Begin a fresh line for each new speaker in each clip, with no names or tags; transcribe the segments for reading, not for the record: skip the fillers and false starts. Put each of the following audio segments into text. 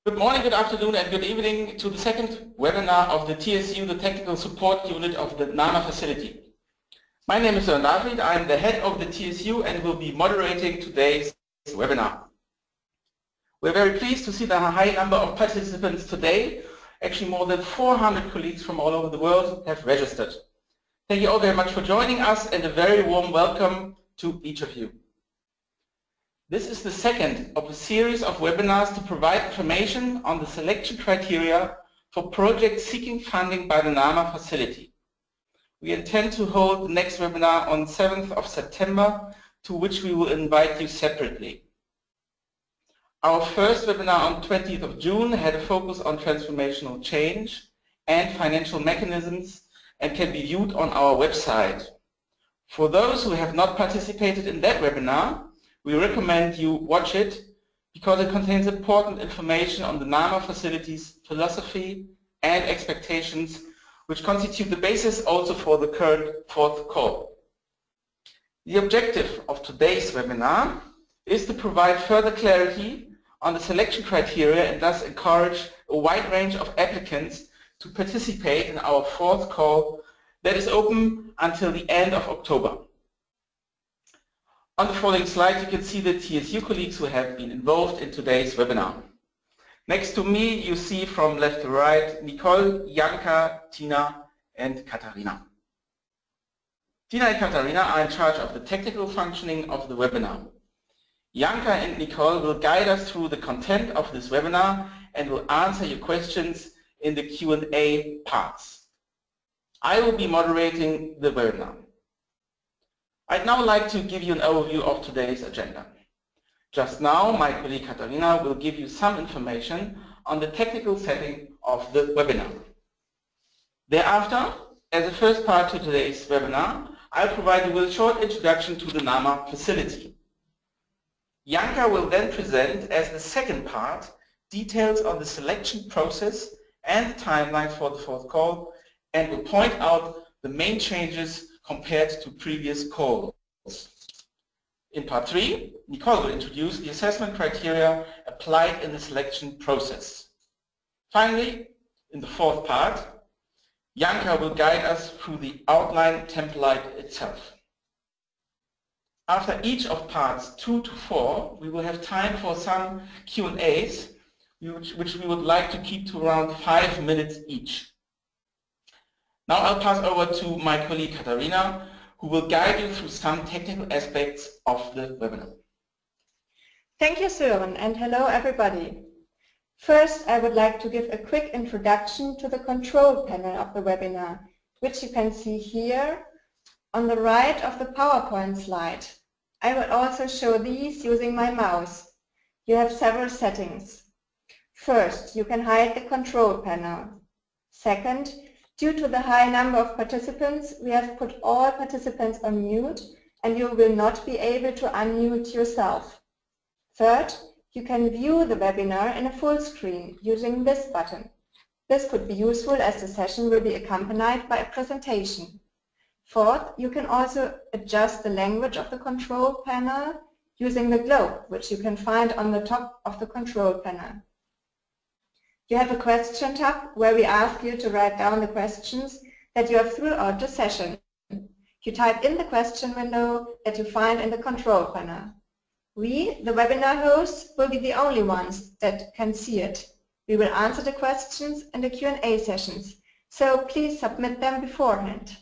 Good morning, good afternoon, and good evening to the second webinar of the TSU, the Technical Support Unit of the NAMA facility. My name is Søren David. I am the head of the TSU and will be moderating today's webinar. We're very pleased to see the high number of participants today. Actually, more than 400 colleagues from all over the world have registered. Thank you all very much for joining us and a very warm welcome to each of you. This is the second of a series of webinars to provide information on the selection criteria for projects seeking funding by the NAMA facility. We intend to hold the next webinar on 7th of September, to which we will invite you separately. Our first webinar on 20th of June had a focus on transformational change and financial mechanisms and can be viewed on our website. For those who have not participated in that webinar, we recommend you watch it because it contains important information on the NAMA facility's philosophy and expectations, which constitute the basis also for the current fourth call. The objective of today's webinar is to provide further clarity on the selection criteria and thus encourage a wide range of applicants to participate in our fourth call that is open until the end of October. On the following slide, you can see the TSU colleagues who have been involved in today's webinar. Next to me, you see from left to right, Nicole, Janka, Tina, and Katharina. Tina and Katharina are in charge of the technical functioning of the webinar. Janka and Nicole will guide us through the content of this webinar and will answer your questions in the Q&A parts. I will be moderating the webinar. I'd now like to give you an overview of today's agenda. Just now, my colleague Katharina will give you some information on the technical setting of the webinar. Thereafter, as a first part to today's webinar, I'll provide you with a short introduction to the NAMA facility. Janka will then present, as the second part, details on the selection process and the timeline for the fourth call, and will point out the main changes compared to previous calls. In part 3, Nicole will introduce the assessment criteria applied in the selection process. Finally, in the fourth part, Janka will guide us through the outline template itself. After each of parts 2 to 4, we will have time for some Q&As, which we would like to keep to around 5 minutes each. Now I'll pass over to my colleague Katharina, who will guide you through some technical aspects of the webinar.
Thank you, Søren, and hello everybody. First, I would like to give a quick introduction to the control panel of the webinar, which you can see here on the right of the PowerPoint slide. I will also show these using my mouse. You have several settings. First, you can hide the control panel. Second, due to the high number of participants, we have put all participants on mute and you will not be able to unmute yourself. Third, you can view the webinar in a full screen using this button. This could be useful as the session will be accompanied by a presentation. Fourth, you can also adjust the language of the control panel using the globe, which you can find on the top of the control panel. You have a question tab where we ask you to write down the questions that you have throughout the session. You type in the question window that you find in the control panel. We, the webinar hosts, will be the only ones that can see it. We will answer the questions in the Q&A sessions, so please submit them beforehand.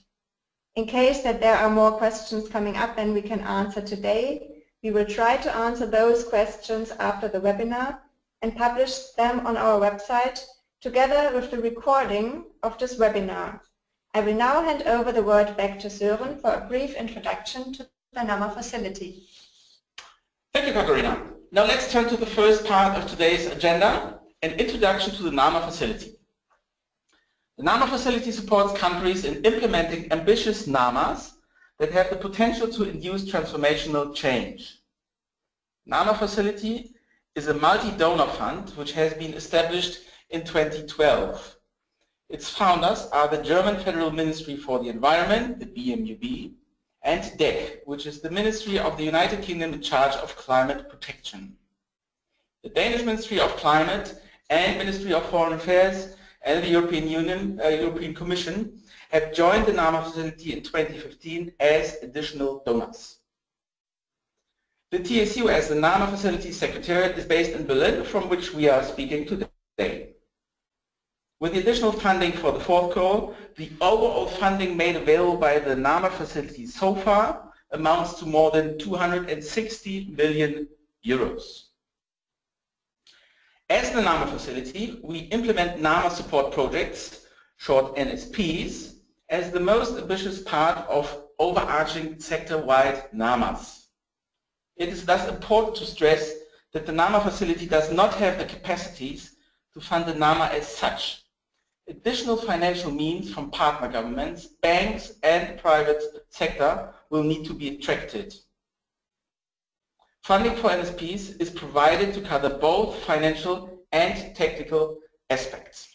In case that there are more questions coming up than we can answer today, we will try to answer those questions after the webinar and publish them on our website together with the recording of this webinar. I will now hand over the word back to Søren for a brief introduction to the NAMA facility.
Thank you, Katharina. Now let's turn to the first part of today's agenda, an introduction to the NAMA facility. The NAMA facility supports countries in implementing ambitious NAMAs that have the potential to induce transformational change. NAMA facility is a multi-donor fund which has been established in 2012. Its founders are the German Federal Ministry for the Environment, the BMUB, and DEC, which is the Ministry of the United Kingdom in charge of climate protection. The Danish Ministry of Climate and Ministry of Foreign Affairs and the European Union, European Commission have joined the NAMA facility in 2015 as additional donors. The TSU as the NAMA facility secretariat is based in Berlin, from which we are speaking today. With the additional funding for the fourth call, the overall funding made available by the NAMA facility so far amounts to more than 260 million euros. As the NAMA facility, we implement NAMA support projects, short NSPs, as the most ambitious part of overarching sector-wide NAMAs. It is thus important to stress that the NAMA facility does not have the capacities to fund the NAMA as such. Additional financial means from partner governments, banks and private sector will need to be attracted. Funding for NSPs is provided to cover both financial and technical aspects.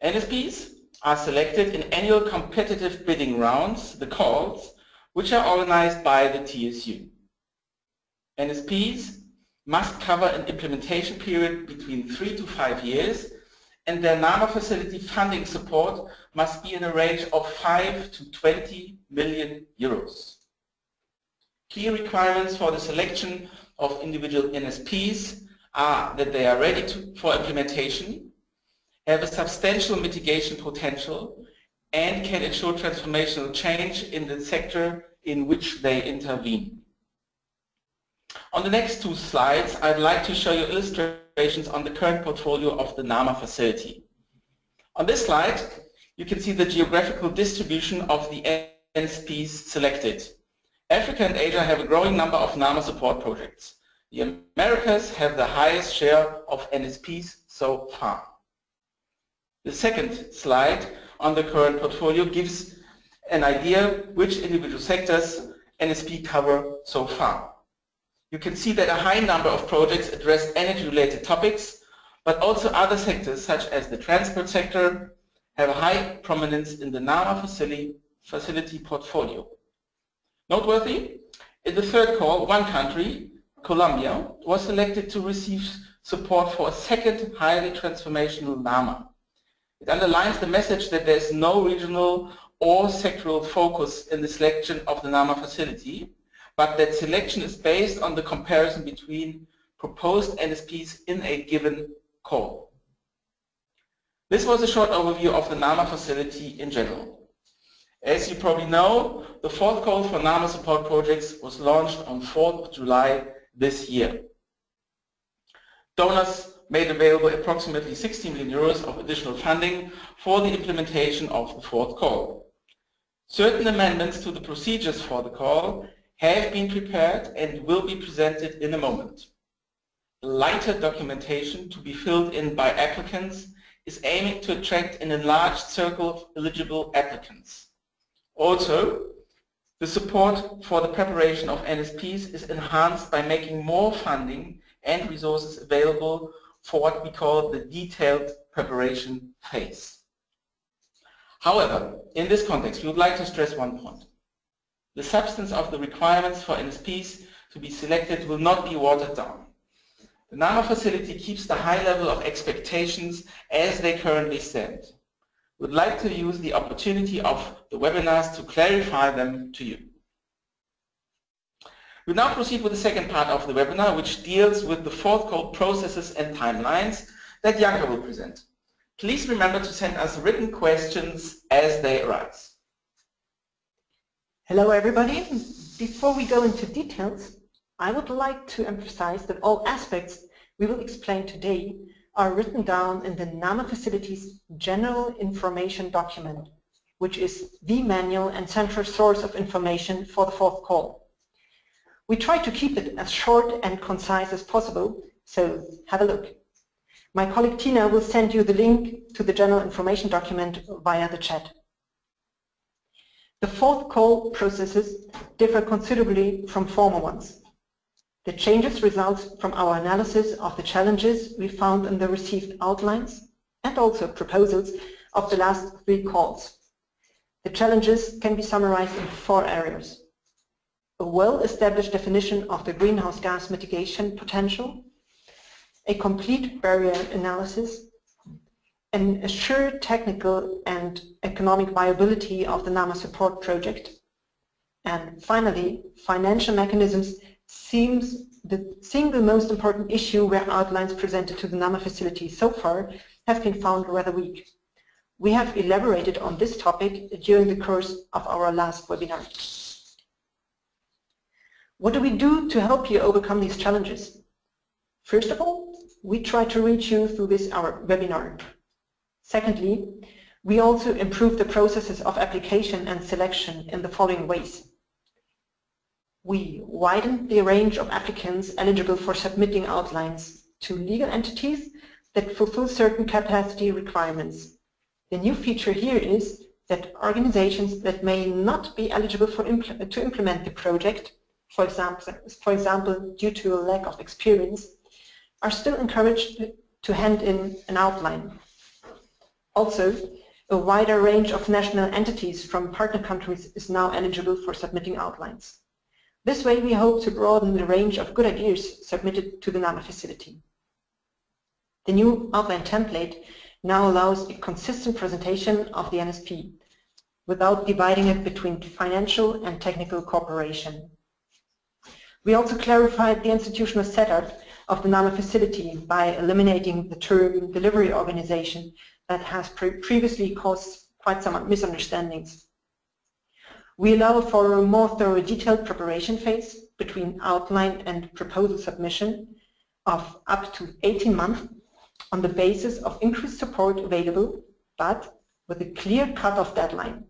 NSPs are selected in annual competitive bidding rounds, the calls, which are organized by the TSU. NSPs must cover an implementation period between 3 to 5 years, and their NAMA facility funding support must be in a range of 5 to 20 million euros. Key requirements for the selection of individual NSPs are that they are ready for implementation, have a substantial mitigation potential, and can ensure transformational change in the sector in which they intervene. On the next two slides, I'd like to show you illustrations on the current portfolio of the NAMA facility. On this slide, you can see the geographical distribution of the NSPs selected. Africa and Asia have a growing number of NAMA support projects. The Americas have the highest share of NSPs so far. The second slide on the current portfolio gives an idea which individual sectors NSP cover so far. You can see that a high number of projects address energy-related topics, but also other sectors such as the transport sector have a high prominence in the NAMA facility portfolio. Noteworthy, in the third call, one country, Colombia, was selected to receive support for a second highly transformational NAMA. It underlines the message that there is no regional or sectoral focus in the selection of the NAMA facility, but that selection is based on the comparison between proposed NSPs in a given call. This was a short overview of the NAMA facility in general. As you probably know, the fourth call for NAMA support projects was launched on 4th of July this year. Donors made available approximately 60 million euros of additional funding for the implementation of the fourth call. Certain amendments to the procedures for the call have been prepared and will be presented in a moment. Lighter documentation to be filled in by applicants is aiming to attract an enlarged circle of eligible applicants. Also, the support for the preparation of NSPs is enhanced by making more funding and resources available for what we call the detailed preparation phase. However, in this context, we would like to stress one point. The substance of the requirements for NSPs to be selected will not be watered down. The NAMA facility keeps the high level of expectations as they currently stand. We would like to use the opportunity of the webinars to clarify them to you. We now proceed with the second part of the webinar, which deals with the fourth call processes and timelines that Janka will present. Please remember to send us written questions as they arise.
Hello everybody. Before we go into details, I would like to emphasize that all aspects we will explain today are written down in the NAMA facility's General Information Document, which is the manual and central source of information for the fourth call. We try to keep it as short and concise as possible, so have a look. My colleague Tina will send you the link to the General Information Document via the chat. The fourth call processes differ considerably from former ones. The changes result from our analysis of the challenges we found in the received outlines and also proposals of the last three calls. The challenges can be summarized in 4 areas. A well-established definition of the greenhouse gas mitigation potential, a complete barrier analysis, an assured technical and economic viability of the NAMA support project, and finally, financial mechanisms seems the single most important issue where outlines presented to the NAMA facility so far have been found rather weak. We have elaborated on this topic during the course of our last webinar. What do we do to help you overcome these challenges? First of all, we try to reach you through this our webinar. Secondly, we also improve the processes of application and selection in the following ways. We widened the range of applicants eligible for submitting outlines to legal entities that fulfill certain capacity requirements. The new feature here is that organizations that may not be eligible to implement the project, for example, due to a lack of experience, are still encouraged to hand in an outline. Also, a wider range of national entities from partner countries is now eligible for submitting outlines. This way we hope to broaden the range of good ideas submitted to the NAMA facility. The new outline template now allows a consistent presentation of the NSP without dividing it between financial and technical cooperation. We also clarified the institutional setup of the NAMA facility by eliminating the term delivery organization that has previously caused quite some misunderstandings. We allow for a more thorough detailed preparation phase between outline and proposal submission of up to 18 months on the basis of increased support available, but with a clear cut-off deadline.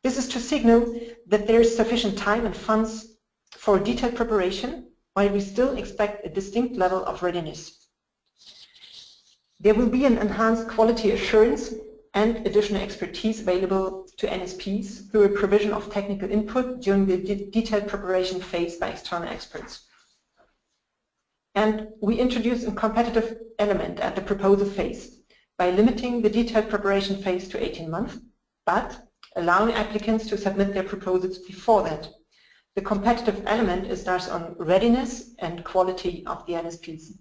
This is to signal that there is sufficient time and funds for detailed preparation, while we still expect a distinct level of readiness. There will be an enhanced quality assurance and additional expertise available to NSPs through a provision of technical input during the detailed preparation phase by external experts. And we introduce a competitive element at the proposal phase by limiting the detailed preparation phase to 18 months, but allowing applicants to submit their proposals before that. The competitive element is thus on readiness and quality of the NSPs.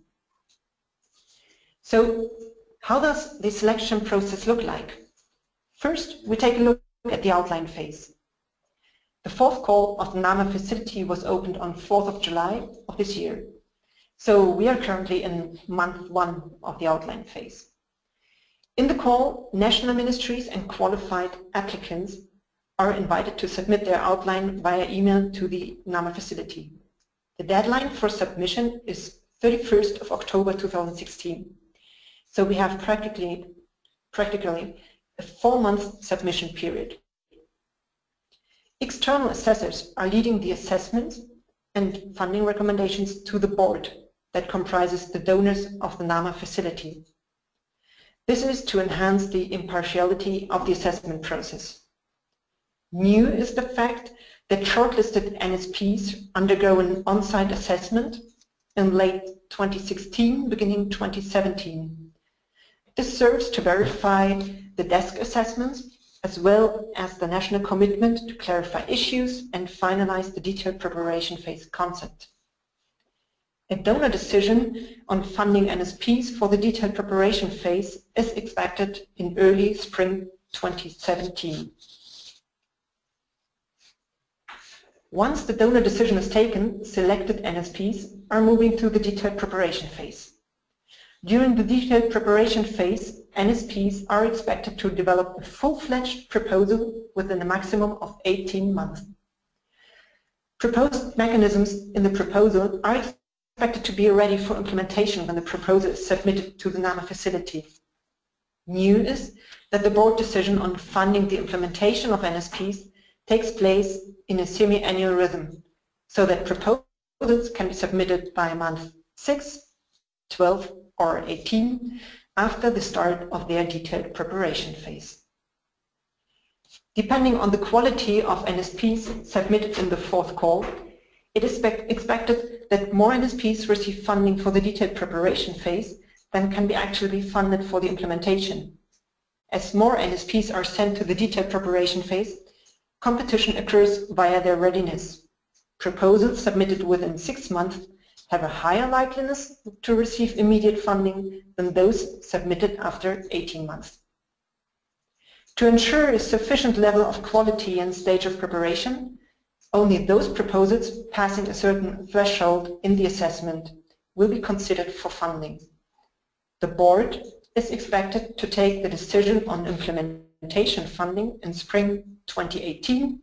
So, how does the selection process look like? First, we take a look at the outline phase. The fourth call of the NAMA facility was opened on 4th of July of this year. So we are currently in month 1 of the outline phase. In the call, national ministries and qualified applicants are invited to submit their outline via email to the NAMA facility. The deadline for submission is 31st of October 2016. So we have practically a 4-month submission period. External assessors are leading the assessment and funding recommendations to the board that comprises the donors of the NAMA facility. This is to enhance the impartiality of the assessment process. New is the fact that shortlisted NSPs undergo an on-site assessment in late 2016, beginning 2017. This serves to verify the desk assessments as well as the national commitment to clarify issues and finalize the detailed preparation phase concept. A donor decision on funding NSPs for the detailed preparation phase is expected in early spring 2017. Once the donor decision is taken, selected NSPs are moving to the detailed preparation phase. During the detailed preparation phase, NSPs are expected to develop a full-fledged proposal within a maximum of 18 months. Proposed mechanisms in the proposal are expected to be ready for implementation when the proposal is submitted to the NAMA facility. New is that the board decision on funding the implementation of NSPs takes place in a semi-annual rhythm, so that proposals can be submitted by month 6, 12, or 18 after the start of their detailed preparation phase. Depending on the quality of NSPs submitted in the fourth call, it is expected that more NSPs receive funding for the detailed preparation phase than can be actually funded for the implementation. As more NSPs are sent to the detailed preparation phase, competition occurs via their readiness. Proposals submitted within 6 months have a higher likeliness to receive immediate funding than those submitted after 18 months. To ensure a sufficient level of quality and stage of preparation, only those proposals passing a certain threshold in the assessment will be considered for funding. The board is expected to take the decision on implementation funding in spring 2018,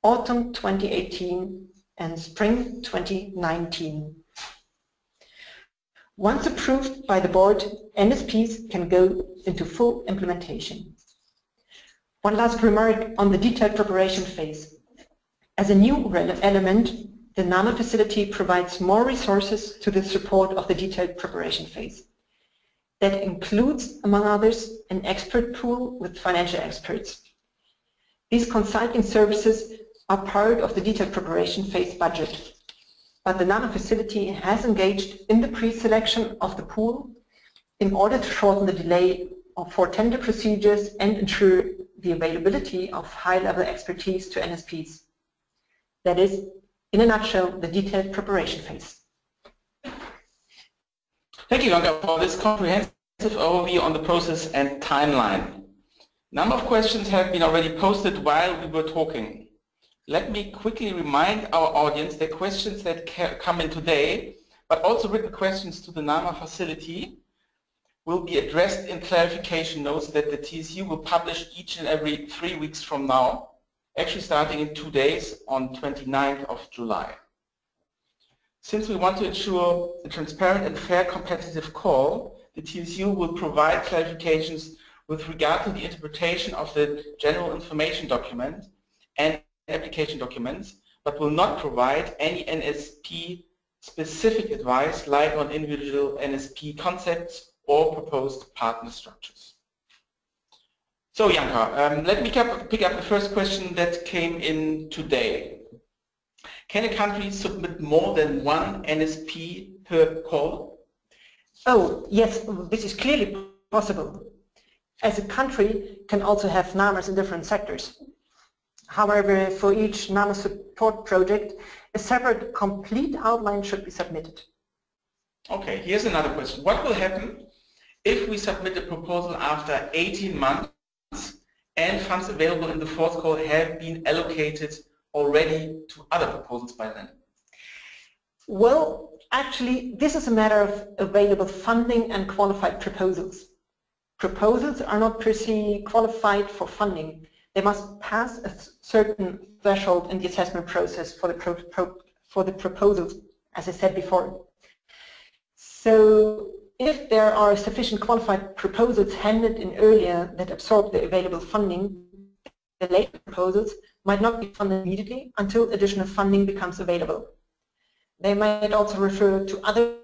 autumn 2018, and spring 2019. Once approved by the board, NSPs can go into full implementation. One last remark on the detailed preparation phase. As a new element, the NAMA facility provides more resources to the support of the detailed preparation phase. That includes, among others, an expert pool with financial experts. These consulting services are part of the detailed preparation phase budget, but the NAMA facility has engaged in the pre-selection of the pool in order to shorten the delay for tender procedures and ensure the availability of high-level expertise to NSPs. That is, in a nutshell, the detailed preparation phase.
Thank you, Janka, for this comprehensive overview on the process and timeline. A number of questions have been already posted while we were talking. Let me quickly remind our audience that questions that come in today, but also written questions to the NAMA facility, will be addressed in clarification notes that the TSU will publish each and every 3 weeks from now, actually starting in 2 days on 29th of July. Since we want to ensure a transparent and fair competitive call, the TSU will provide clarifications with regard to the interpretation of the general information document and application documents, but will not provide any NSP-specific advice like on individual NSP concepts or proposed partner structures. So Janka, let me pick up the first question that came in today. Can a country submit more than one NSP per call?
Oh, yes, this is clearly possible. As a country can also have NAMAs in different sectors. However, for each NAMA support project, a separate complete outline should be submitted.
Okay, here's another question. What will happen if we submit a proposal after 18 months and funds available in the fourth call have been allocated already to other proposals by then?
Well, actually, this is a matter of available funding and qualified proposals. Proposals are not per se qualified for funding. They must pass a certain threshold in the assessment process for the proposals, as I said before. So if there are sufficient qualified proposals handed in earlier that absorb the available funding, the later proposals might not be funded immediately until additional funding becomes available. They might also refer to other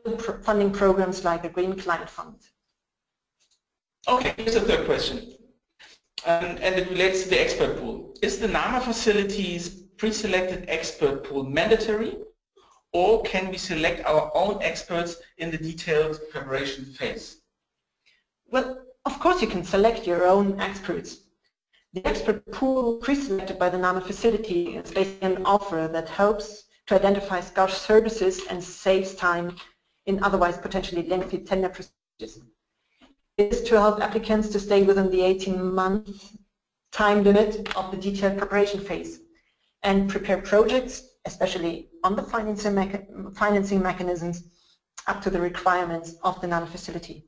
funding programs like the Green Climate Fund.
Okay, here's a third question. And it relates to the expert pool. Is the NAMA facility's pre-selected expert pool mandatory, or can we select our own experts in the detailed preparation phase?
Well, of course you can select your own experts. The expert pool pre-selected by the NAMA facility is basically an offer that helps to identify scarce services and saves time in otherwise potentially lengthy tender procedures. It is to help applicants to stay within the 18-month time limit of the detailed preparation phase and prepare projects, especially on the financing mechanisms, up to the requirements of the NAMA facility.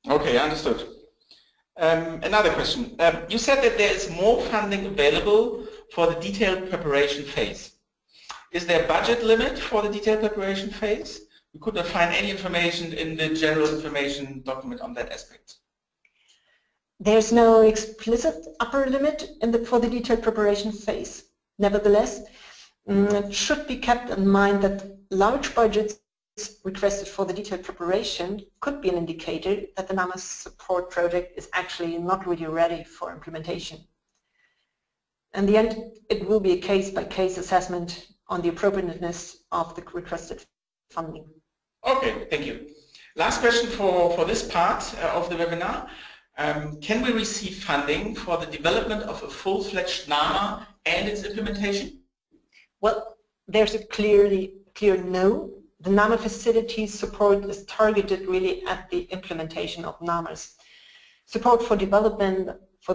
Okay, understood. Another question. You said that there is more funding available for the detailed preparation phase. Is there a budget limit for the detailed preparation phase? We could not find any information in the general information document on that aspect.
There's no explicit upper limit for the detailed preparation phase. Nevertheless, it should be kept in mind that large budgets requested for the detailed preparation could be an indicator that the NAMA support project is actually not really ready for implementation. In the end, it will be a case-by-case assessment on the appropriateness of the requested funding.
Okay, thank you. Last question for this part of the webinar. Can we receive funding for the development of a full-fledged NAMA and its implementation?
Well, there's a clear no. the NAMA facilities support is targeted really at the implementation of NAMAs. Support for the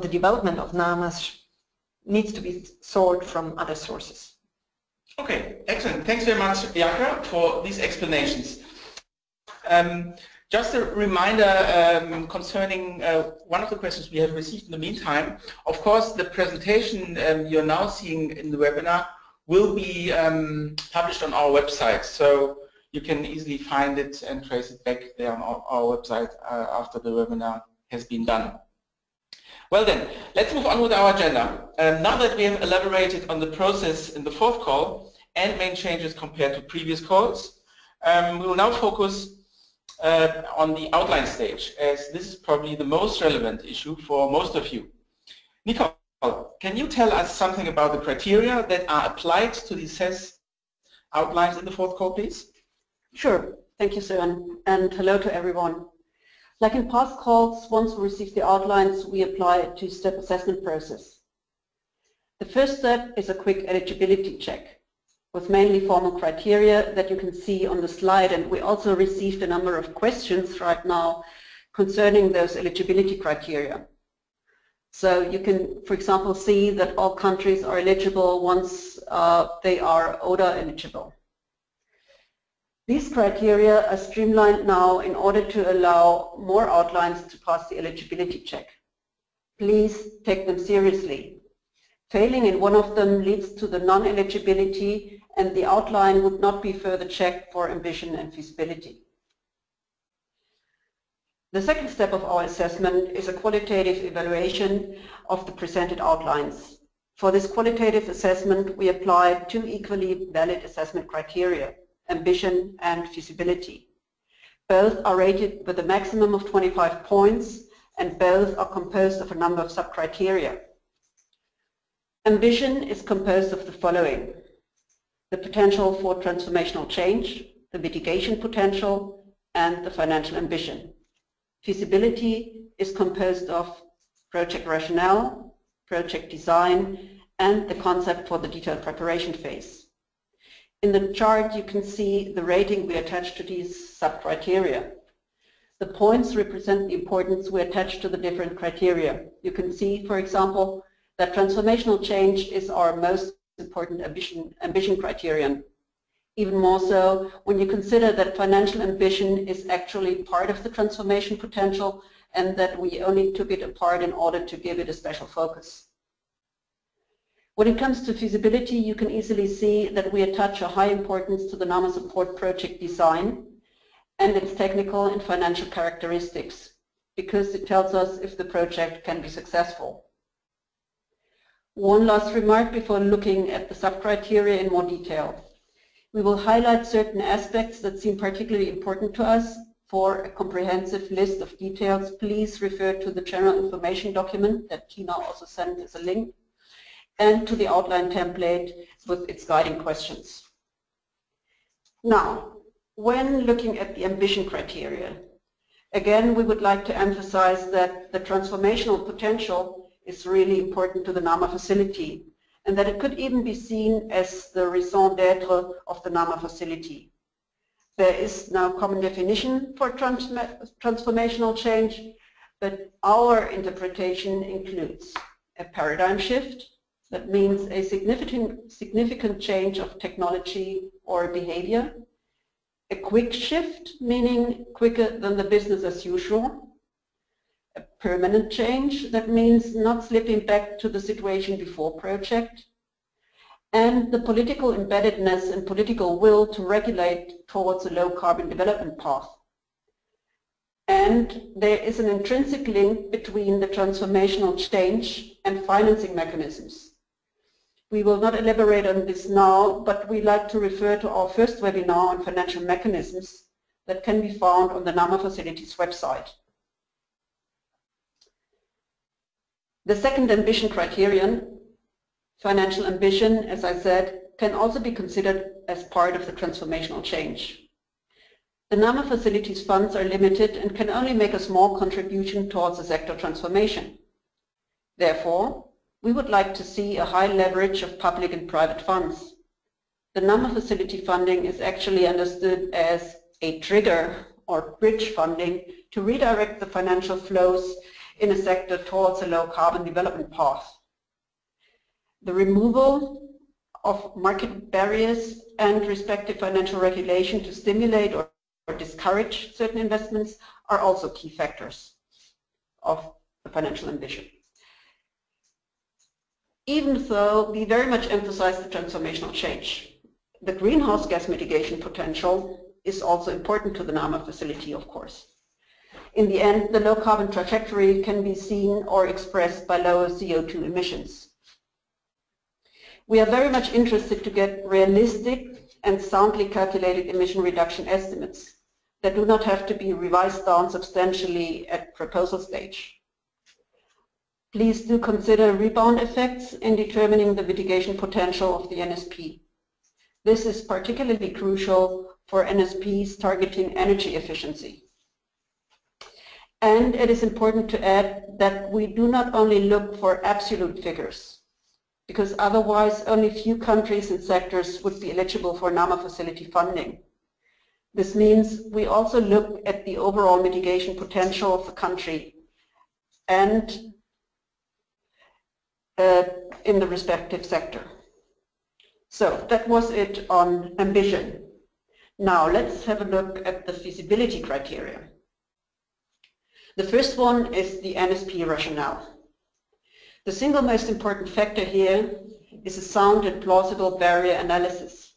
development of NAMAs needs to be sought from other sources.
Okay, excellent. Thanks very much, Jaka, for these explanations. Just a reminder concerning one of the questions we have received in the meantime. Of course, the presentation you're now seeing in the webinar will be published on our website, so you can easily find it and trace it back there on our website after the webinar has been done. Well then, let's move on with our agenda. Now that we have elaborated on the process in the fourth call and main changes compared to previous calls, we will now focus on the outline stage, as this is probably the most relevant issue for most of you. Nicole, can you tell us something about the criteria that are applied to the assess outlines in the fourth call, please?
Sure. Thank you, Søren, and hello to everyone. Like in past calls, once we receive the outlines, we apply a two-step assessment process. The first step is a quick eligibility check with mainly formal criteria that you can see on the slide, and we also received a number of questions right now concerning those eligibility criteria. So you can, for example, see that all countries are eligible once they are ODA eligible. These criteria are streamlined now in order to allow more outlines to pass the eligibility check. Please take them seriously. Failing in one of them leads to the non-eligibility, and the outline would not be further checked for ambition and feasibility. The second step of our assessment is a qualitative evaluation of the presented outlines. For this qualitative assessment, we apply two equally valid assessment criteria: ambition and feasibility. Both are rated with a maximum of 25 points, and both are composed of a number of sub-criteria. Ambition is composed of the following: the potential for transformational change, the mitigation potential, and the financial ambition. Feasibility is composed of project rationale, project design, and the concept for the detailed preparation phase. In the chart, you can see the rating we attach to these sub-criteria. The points represent the importance we attach to the different criteria. You can see, for example, that transformational change is our most important ambition criterion. Even more so when you consider that financial ambition is actually part of the transformation potential and that we only took it apart in order to give it a special focus. When it comes to feasibility, you can easily see that we attach a high importance to the NAMA support project design and its technical and financial characteristics, because it tells us if the project can be successful. One last remark before looking at the sub-criteria in more detail. We will highlight certain aspects that seem particularly important to us. For a comprehensive list of details, please refer to the general information document that Tina also sent as a link, and to the outline template with its guiding questions. Now, when looking at the ambition criteria, again, we would like to emphasize that the transformational potential is really important to the NAMA facility, and that it could even be seen as the raison d'etre of the NAMA facility. There is no common definition for transformational change, but our interpretation includes a paradigm shift. That means a significant change of technology or behavior. A quick shift, meaning quicker than the business as usual. A permanent change, that means not slipping back to the situation before project. And the political embeddedness and political will to regulate towards a low carbon development path. And there is an intrinsic link between the transformational change and financing mechanisms. We will not elaborate on this now, but we like to refer to our first webinar on financial mechanisms that can be found on the NAMA Facilities website. The second ambition criterion, financial ambition, as I said, can also be considered as part of the transformational change. The NAMA Facilities funds are limited and can only make a small contribution towards the sector transformation. Therefore, we would like to see a high leverage of public and private funds. the NAMA facility funding is actually understood as a trigger or bridge funding to redirect the financial flows in a sector towards a low carbon development path. The removal of market barriers and respective financial regulation to stimulate or discourage certain investments are also key factors of the financial ambition. Even though we very much emphasize the transformational change, the greenhouse gas mitigation potential is also important to the NAMA facility, of course. In the end, the low carbon trajectory can be seen or expressed by lower CO2 emissions. We are very much interested to get realistic and soundly calculated emission reduction estimates that do not have to be revised down substantially at proposal stage. Please do consider rebound effects in determining the mitigation potential of the NSP. This is particularly crucial for NSPs targeting energy efficiency. And it is important to add that we do not only look for absolute figures, because otherwise only few countries and sectors would be eligible for NAMA facility funding. This means we also look at the overall mitigation potential of the country and in the respective sector. So that was it on ambition. Now let's have a look at the feasibility criteria. The first one is the NSP rationale. The single most important factor here is a sound and plausible barrier analysis.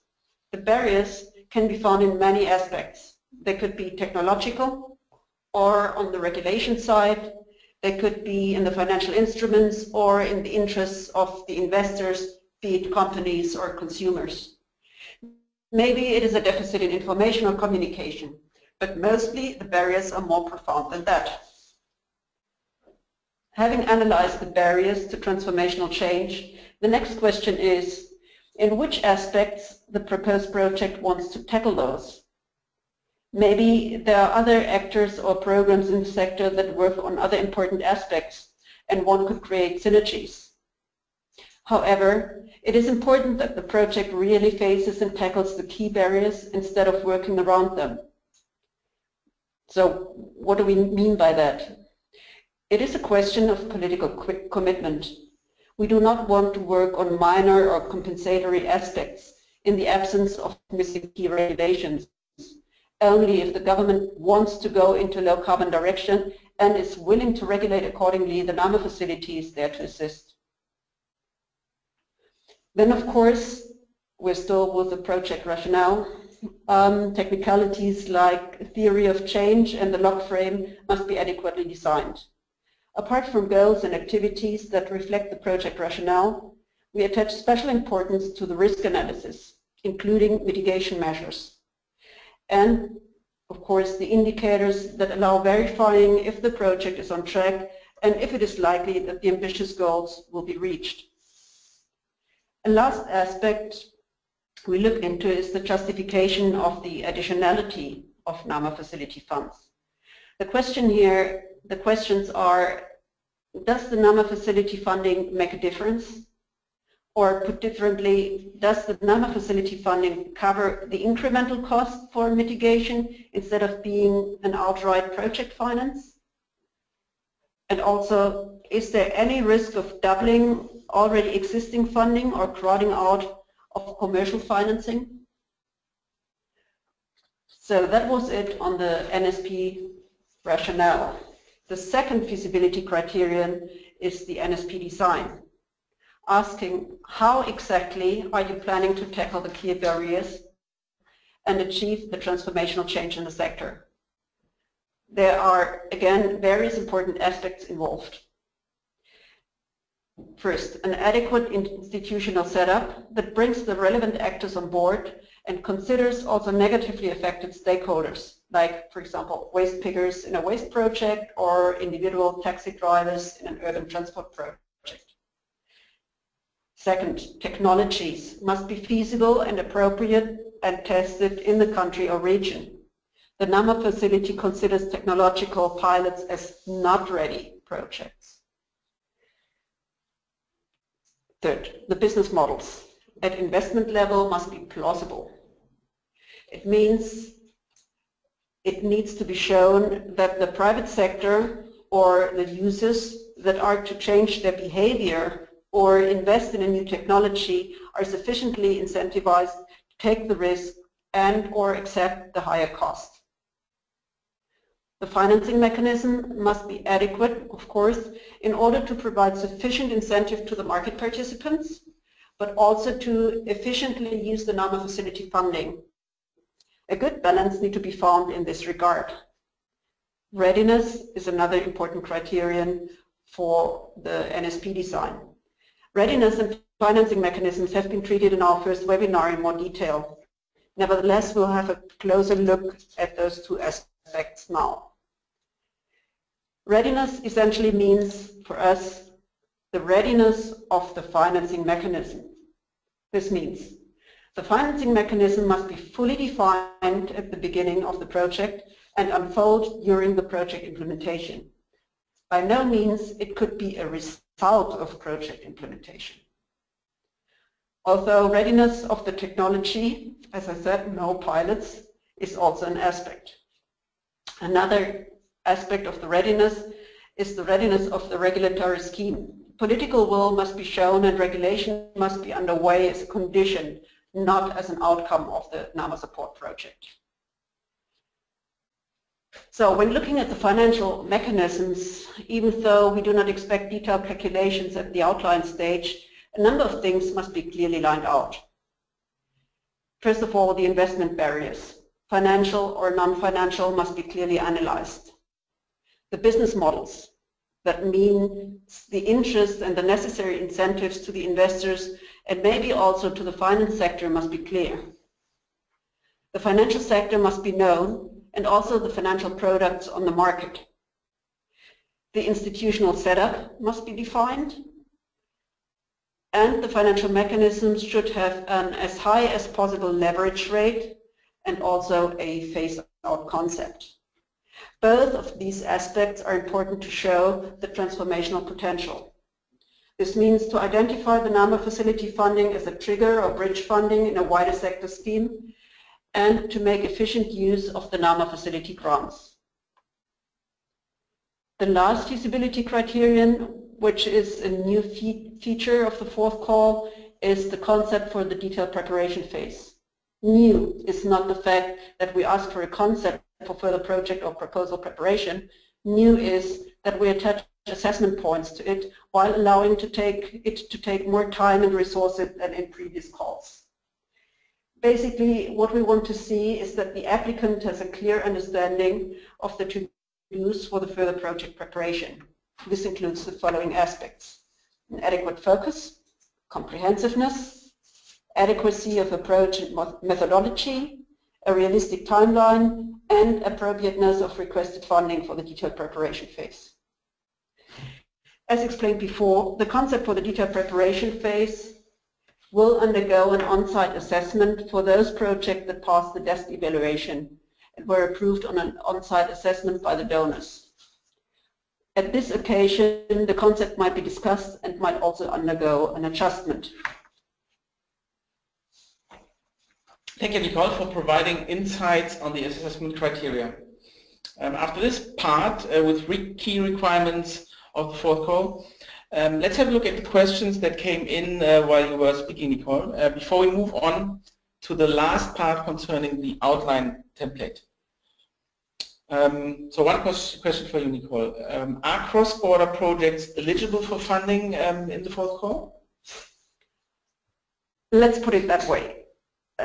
The barriers can be found in many aspects. They could be technological or on the regulation side. They could be in the financial instruments or in the interests of the investors, be it companies or consumers. Maybe it is a deficit in information or communication, but mostly the barriers are more profound than that. Having analyzed the barriers to transformational change, the next question is, in which aspects the proposed project wants to tackle those? Maybe there are other actors or programs in the sector that work on other important aspects and one could create synergies. However, it is important that the project really faces and tackles the key barriers instead of working around them. So what do we mean by that? It is a question of political commitment. We do not want to work on minor or compensatory aspects in the absence of missing key regulations. Only if the government wants to go into low carbon direction and is willing to regulate accordingly, the NAMA facility is there to assist. Then of course, we're still with the project rationale. Technicalities like theory of change and the log frame must be adequately designed. Apart from goals and activities that reflect the project rationale, we attach special importance to the risk analysis, including mitigation measures. And, of course, the indicators that allow verifying if the project is on track and if it is likely that the ambitious goals will be reached. A last aspect we look into is the justification of the additionality of NAMA facility funds. The questions are, does the NAMA facility funding make a difference? Or put differently, does the NAMA facility funding cover the incremental cost for mitigation instead of being an outright project finance? And also, is there any risk of doubling already existing funding or crowding out of commercial financing? So that was it on the NSP rationale. The second feasibility criterion is the NSP design, asking how exactly are you planning to tackle the key barriers and achieve the transformational change in the sector. There are, again, various important aspects involved. First, an adequate institutional setup that brings the relevant actors on board and considers also negatively affected stakeholders, like, for example, waste pickers in a waste project or individual taxi drivers in an urban transport project. Second, technologies must be feasible and appropriate and tested in the country or region. The NAMA facility considers technological pilots as not ready projects. Third, the business models. at investment level must be plausible. It means it needs to be shown that the private sector or the users that are to change their behavior or invest in a new technology are sufficiently incentivized to take the risk and or accept the higher cost. The financing mechanism must be adequate, of course, in order to provide sufficient incentive to the market participants, but also to efficiently use the NAMA facility funding. A good balance needs to be found in this regard. Readiness is another important criterion for the NSP design. Readiness and financing mechanisms have been treated in our first webinar in more detail. Nevertheless, we'll have a closer look at those two aspects now. Readiness essentially means for us the readiness of the financing mechanism. This means the financing mechanism must be fully defined at the beginning of the project and unfold during the project implementation. By no means it could be a result of project implementation. Although readiness of the technology, as I said, no pilots, is also an aspect. Another aspect of the readiness is the readiness of the regulatory scheme. Political will must be shown and regulation must be underway as a condition, not as an outcome of the NAMA support project. So when looking at the financial mechanisms, even though we do not expect detailed calculations at the outline stage, a number of things must be clearly lined out. First of all, the investment barriers, financial or non-financial, must be clearly analyzed. The business models, that mean the interest and the necessary incentives to the investors and maybe also to the finance sector, must be clear. The financial sector must be known and also the financial products on the market. The institutional setup must be defined and the financial mechanisms should have an as high as possible leverage rate and also a phase-out concept. Both of these aspects are important to show the transformational potential. This means to identify the NAMA facility funding as a trigger or bridge funding in a wider sector scheme and to make efficient use of the NAMA facility grants. The last feasibility criterion, which is a new feature of the fourth call, is the concept for the detailed preparation phase. New is not the fact that we ask for a concept for further project or proposal preparation. New is that we attach assessment points to it while allowing it to take more time and resources than in previous calls. Basically, what we want to see is that the applicant has a clear understanding of the to-dos for the further project preparation. This includes the following aspects: an adequate focus, comprehensiveness, adequacy of approach and methodology, a realistic timeline, and appropriateness of requested funding for the detailed preparation phase. As explained before, the concept for the detailed preparation phase will undergo an on-site assessment for those projects that passed the desk evaluation and were approved on an on-site assessment by the donors. At this occasion, the concept might be discussed and might also undergo an adjustment.
Thank you, Nicole, for providing insights on the assessment criteria. After this part, with key requirements of the fourth call, let's have a look at the questions that came in while you were speaking, Nicole, before we move on to the last part concerning the outline template. So one question for you, Nicole. Are cross-border projects eligible for funding in the fourth call?
Let's put it that way.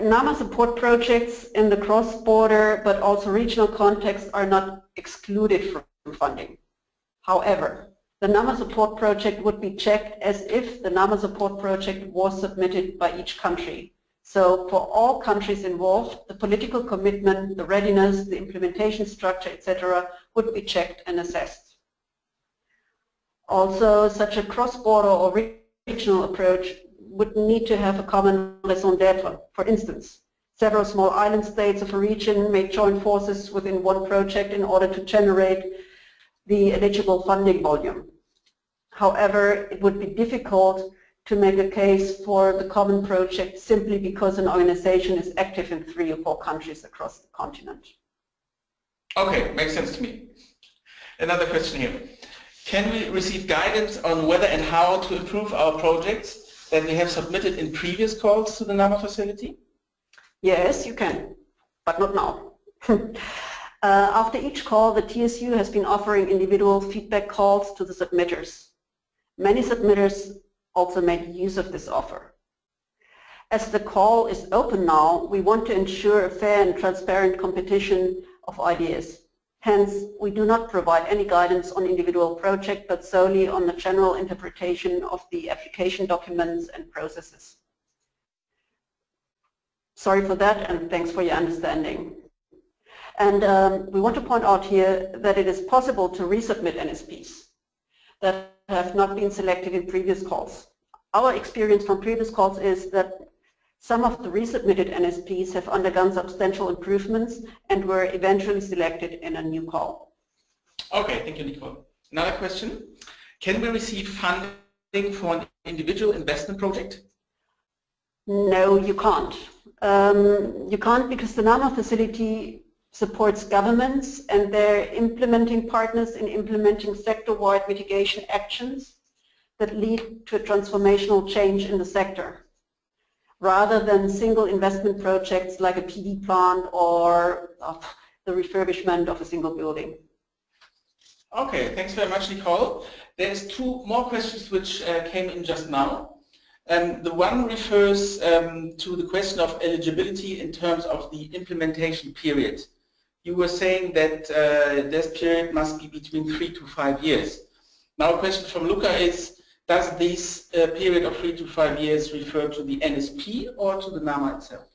NAMA support projects in the cross-border but also regional context are not excluded from funding. However, the NAMA support project would be checked as if the NAMA support project was submitted by each country. So for all countries involved, the political commitment, the readiness, the implementation structure, etc. would be checked and assessed. Also, such a cross-border or regional approach would need to have a common raison d'etre. For instance, several small island states of a region may join forces within one project in order to generate the eligible funding volume. However, it would be difficult to make a case for the common project simply because an organization is active in 3 or 4 countries across the continent.
Okay, makes sense to me. Another question here. Can we receive guidance on whether and how to improve our projects that we have submitted in previous calls to the NAMA facility?
Yes, you can, but not now. After each call, the TSU has been offering individual feedback calls to the submitters. Many submitters also made use of this offer. As the call is open now, we want to ensure a fair and transparent competition of ideas. Hence, we do not provide any guidance on individual projects, but solely on the general interpretation of the application documents and processes. Sorry for that, and thanks for your understanding. And we want to point out here that it is possible to resubmit NSPs that have not been selected in previous calls. Our experience from previous calls is that some of the resubmitted NSPs have undergone substantial improvements and were eventually selected in a new call.
Okay, thank you, Nicole. Another question. Can we receive funding for an individual investment project?
No, you can't. You can't because the NAMA facility supports governments and their implementing partners in implementing sector-wide mitigation actions that lead to a transformational change in the sector, rather than single investment projects like a PV plant or the refurbishment of a single building.
Okay, thanks very much, Nicole. There's 2 more questions which came in just now. The one refers to the question of eligibility in terms of the implementation period. You were saying that this period must be between 3 to 5 years. Now a question from Luca is, does this period of 3 to 5 years refer to the NSP or to the NAMA itself?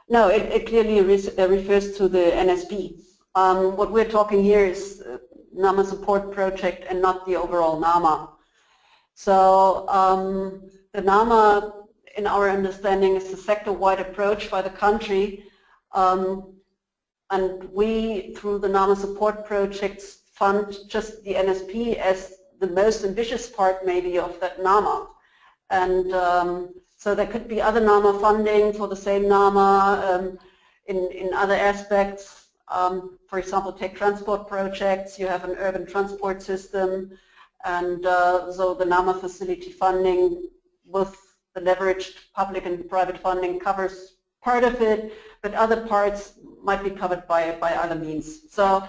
No, it clearly refers to the NSP. What we're talking here is NAMA support project and not the overall NAMA. So the NAMA, in our understanding, is a sector-wide approach by the country, and we, through the NAMA support projects, fund just the NSP as the most ambitious part maybe of that NAMA. And so there could be other NAMA funding for the same NAMA in other aspects. For example, take transport projects. You have an urban transport system, and so the NAMA facility funding with the leveraged public and private funding covers part of it, but other parts might be covered by other means. So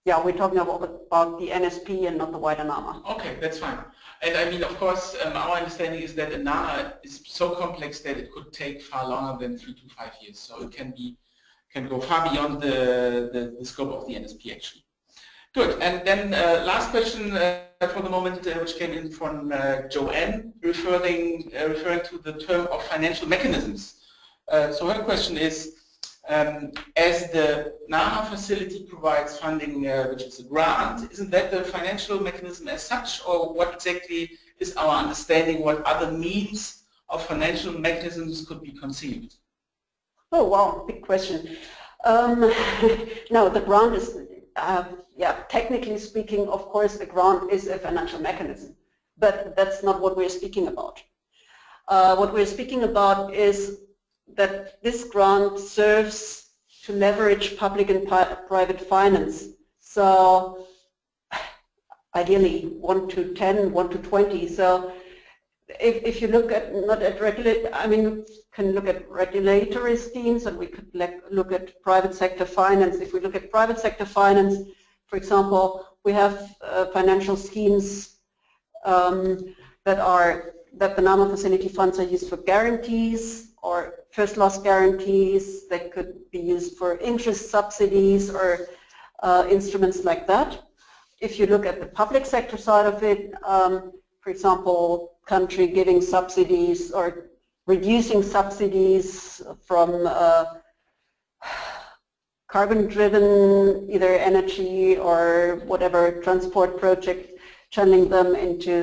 yeah, we're talking about the NSP and not the wider NAMA.
Okay, that's fine. And I mean, of course, our understanding is that a NAMA is so complex that it could take far longer than 3 to 5 years. So it can go far beyond the scope of the NSP actually. Good. And then last question for the moment, which came in from Joanne, referring to the term of financial mechanisms. So her question is, as the NAMA facility provides funding, which is a grant, isn't that the financial mechanism as such, or what exactly is our understanding, what other means of financial mechanisms could be conceived?
Oh wow, big question. No, the grant is, yeah, technically speaking, of course, the grant is a financial mechanism, but that's not what we're speaking about. What we're speaking about is that this grant serves to leverage public and private finance. So ideally 1 to 10, 1 to 20. So if you look at, not at regulate, I mean, you can look at regulatory schemes, and we could look at private sector finance. If we look at private sector finance, for example, we have financial schemes that the NAMA facility funds are used for guarantees or first loss guarantees. They could be used for interest subsidies or instruments like that. If you look at the public sector side of it, for example, country giving subsidies or reducing subsidies from carbon-driven either energy or whatever transport project, channeling them into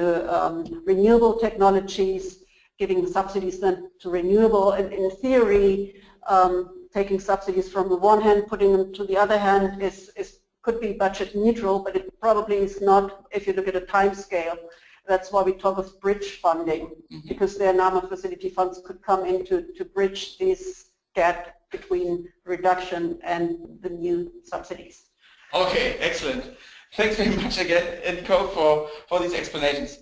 renewable technologies, giving subsidies then to renewable, and in theory, taking subsidies from the one hand, putting them to the other hand could be budget neutral, but it probably is not if you look at a time scale. That's why we talk of bridge funding, because their NAMA facility funds could come in to bridge this gap between reduction and the new subsidies.
Okay, excellent. Thanks very much again, Nico, for these explanations.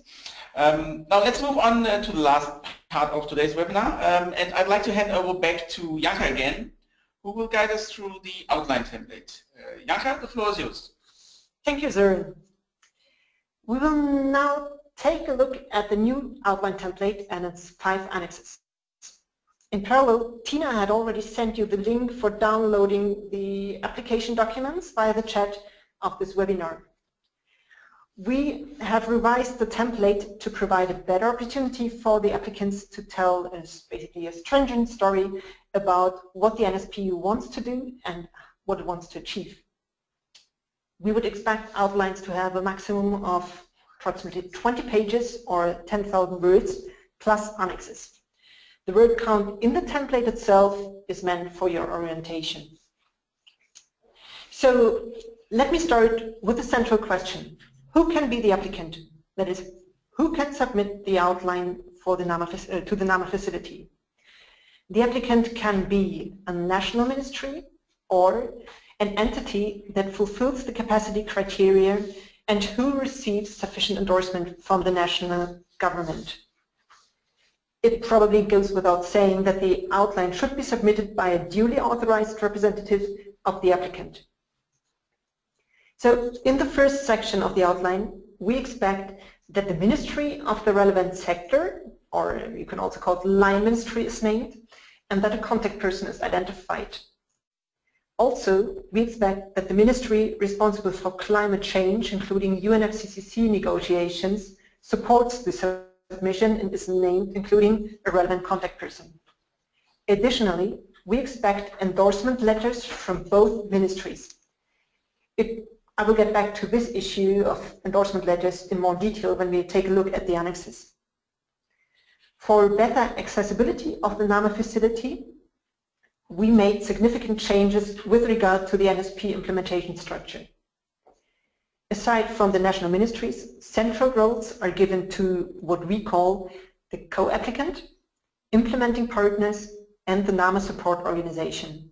Now let's move on to the last part of today's webinar, and I'd like to hand over back to Janka again, who will guide us through the outline template. Janka, the floor is yours.
Thank you, Søren. We will now take a look at the new outline template and its 5 annexes. In parallel, Tina had already sent you the link for downloading the application documents via the chat of this webinar. We have revised the template to provide a better opportunity for the applicants to tell basically a stringent story about what the NSPU wants to do and what it wants to achieve. We would expect outlines to have a maximum of approximately 20 pages or 10,000 words plus annexes. The word count in the template itself is meant for your orientation. So let me start with the central question. Who can be the applicant? That is, who can submit the outline for the to the NAMA facility? The applicant can be a national ministry or an entity that fulfills the capacity criteria and who receives sufficient endorsement from the national government. It probably goes without saying that the outline should be submitted by a duly authorized representative of the applicant. So in the first section of the outline, we expect that the ministry of the relevant sector, or you can also call it line ministry, is named, and that a contact person is identified. Also, we expect that the ministry responsible for climate change, including UNFCCC negotiations, supports the submission and is named, including a relevant contact person. Additionally, we expect endorsement letters from both ministries. I will get back to this issue of endorsement letters in more detail when we take a look at the annexes. For better accessibility of the NAMA facility, we made significant changes with regard to the NSP implementation structure. Aside from the national ministries, central roles are given to what we call the co-applicant, implementing partners, and the NAMA support organization.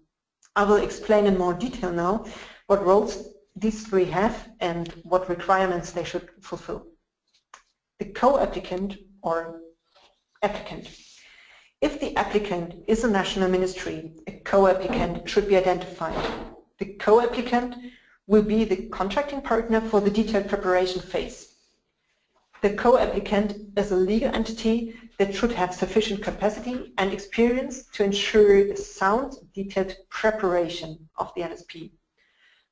I will explain in more detail now what roles these three have and what requirements they should fulfill. The co-applicant or applicant. If the applicant is a national ministry, a co-applicant should be identified. The co-applicant will be the contracting partner for the detailed preparation phase. The co-applicant is a legal entity that should have sufficient capacity and experience to ensure a sound, detailed preparation of the NSP.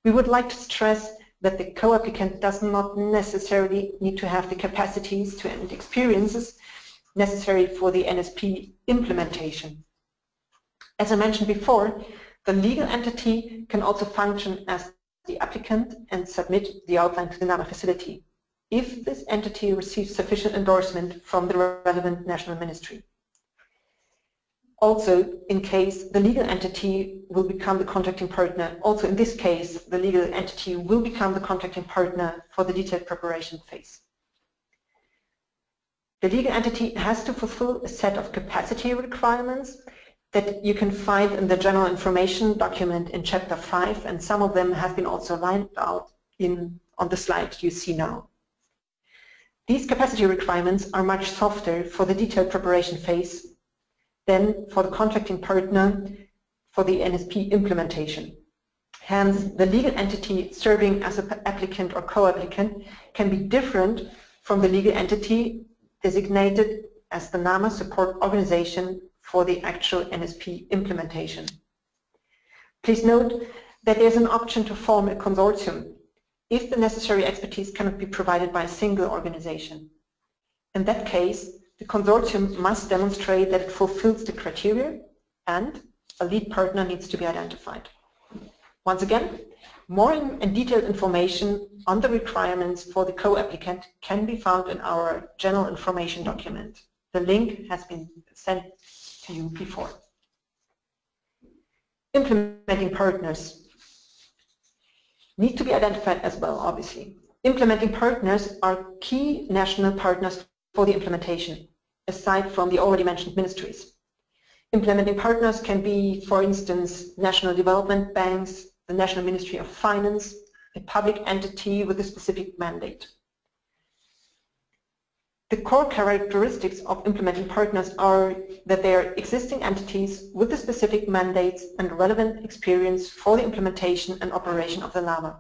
We would like to stress that the co-applicant does not necessarily need to have the capacities and experiences necessary for the NSP implementation. As I mentioned before, the legal entity can also function as the applicant and submit the outline to the NAMA facility if this entity receives sufficient endorsement from the relevant national ministry. Also, in case the legal entity will become the contracting partner, also in this case, the legal entity will become the contracting partner for the detailed preparation phase. The legal entity has to fulfill a set of capacity requirements that you can find in the general information document in Chapter 5, and some of them have been also lined out on the slide you see now. These capacity requirements are much softer for the detailed preparation phase than for the contracting partner for the NSP implementation. Hence, the legal entity serving as an applicant or co-applicant can be different from the legal entity designated as the NAMA support organization for the actual NSP implementation. Please note that there's an option to form a consortium if the necessary expertise cannot be provided by a single organization. In that case, the consortium must demonstrate that it fulfills the criteria and a lead partner needs to be identified. Once again, more and detailed information on the requirements for the co-applicant can be found in our general information document. The link has been sent to you before. Implementing partners need to be identified as well, obviously. Implementing partners are key national partners for the implementation, aside from the already mentioned ministries. Implementing partners can be, for instance, national development banks, the National Ministry of Finance, a public entity with a specific mandate. The core characteristics of implementing partners are that they are existing entities with a specific mandates and relevant experience for the implementation and operation of the NAMA.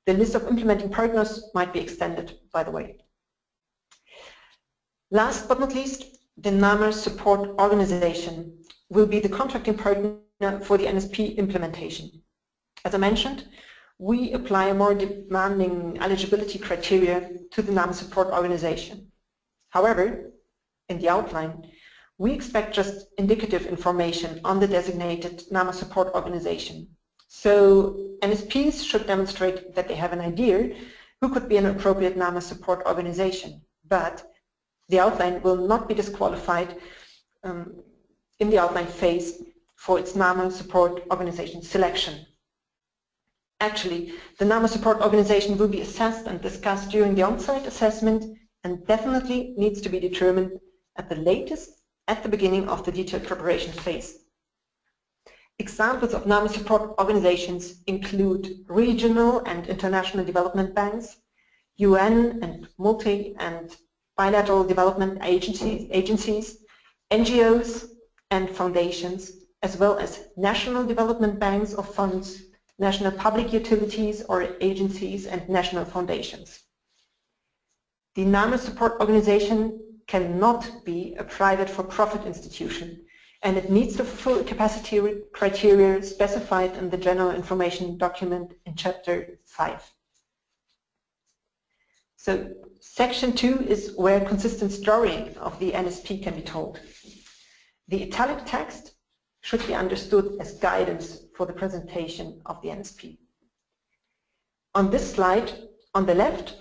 The list of implementing partners might be extended, by the way. Last but not least, the NAMA support organization will be the contracting partner for the NSP implementation. As I mentioned, we apply a more demanding eligibility criteria to the NAMA support organization. However, in the outline, we expect just indicative information on the designated NAMA support organization. So NSPs should demonstrate that they have an idea who could be an appropriate NAMA support organization, but the outline will not be disqualified in the outline phase for its NAMA support organization selection. Actually, the NAMA support organization will be assessed and discussed during the on-site assessment and definitely needs to be determined at the latest at the beginning of the detailed preparation phase. Examples of NAMA support organizations include regional and international development banks, UN and multi- and bilateral development agencies, NGOs and foundations, as well as national development banks or funds, national public utilities or agencies, and national foundations. The NAMA support organization cannot be a private for-profit institution, and it meets the full capacity criteria specified in the General Information Document in Chapter 5. So Section 2 is where consistent story of the NSP can be told. The italic text should be understood as guidance for the presentation of the NSP. On this slide, on the left,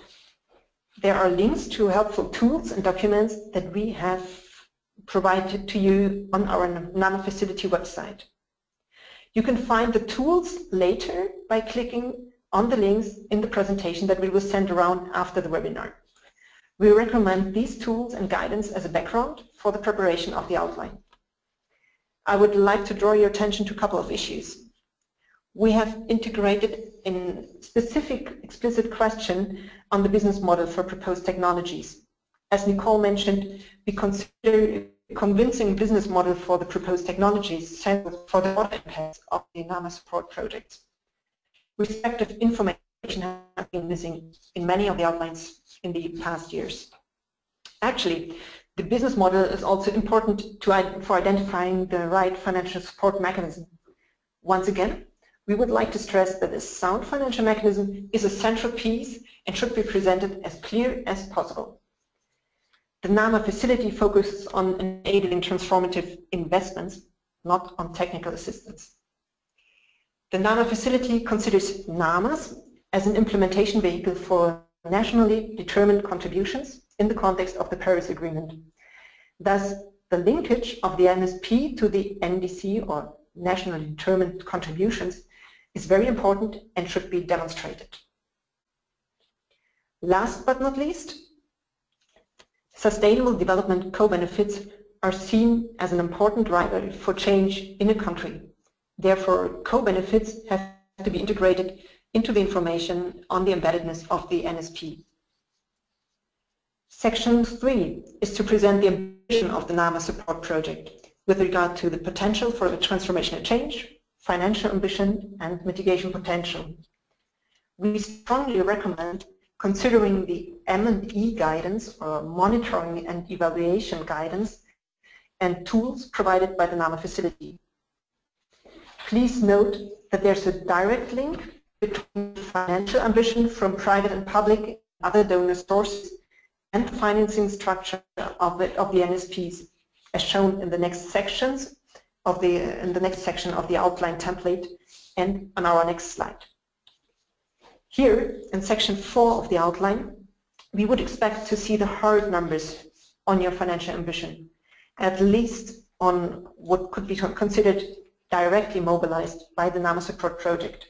there are links to helpful tools and documents that we have provided to you on our NAMA facility website. You can find the tools later by clicking on the links in the presentation that we will send around after the webinar. We recommend these tools and guidance as a background for the preparation of the outline. I would like to draw your attention to a couple of issues. We have integrated a specific explicit question on the business model for proposed technologies. As Nicole mentioned, we consider a convincing business model for the proposed technologies central for the broader impacts of the NAMA support projects. Respective information has been missing in many of the outlines in the past years. Actually, the business model is also important for identifying the right financial support mechanism. Once again, we would like to stress that a sound financial mechanism is a central piece and should be presented as clear as possible. The NAMA facility focuses on enabling transformative investments, not on technical assistance. The NAMA facility considers NAMAs as an implementation vehicle for nationally determined contributions in the context of the Paris Agreement. Thus, the linkage of the NSP to the NDC, or nationally determined contributions, is very important and should be demonstrated. Last but not least, sustainable development co-benefits are seen as an important driver for change in a country. Therefore, co-benefits have to be integrated into the information on the embeddedness of the NSP. Section 3 is to present the ambition of the NAMA support project with regard to the potential for the transformational change, financial ambition, and mitigation potential. We strongly recommend considering the M&E guidance, or monitoring and evaluation guidance, and tools provided by the NAMA facility. Please note that there's a direct link between financial ambition from private and public and other donor sources and the financing structure of the NSPs, as shown in the next sections of the section of the outline template and on our next slide. Here, in section 4 of the outline, we would expect to see the hard numbers on your financial ambition, at least on what could be considered directly mobilized by the NAMA support project.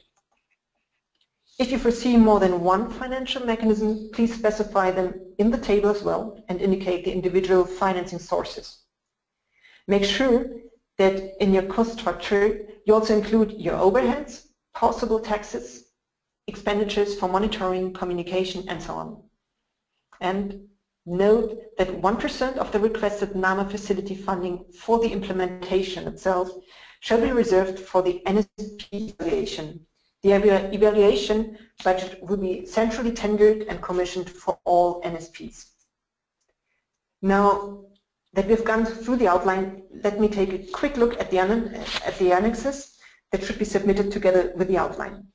If you foresee more than one financial mechanism, please specify them in the table as well and indicate the individual financing sources. Make sure that in your cost structure you also include your overheads, possible taxes, expenditures for monitoring, communication, and so on. And note that 1% of the requested NAMA facility funding for the implementation itself shall be reserved for the NSP evaluation. The evaluation budget will be centrally tendered and commissioned for all NSPs. Now that we've gone through the outline, let me take a quick look at the annexes that should be submitted together with the outline.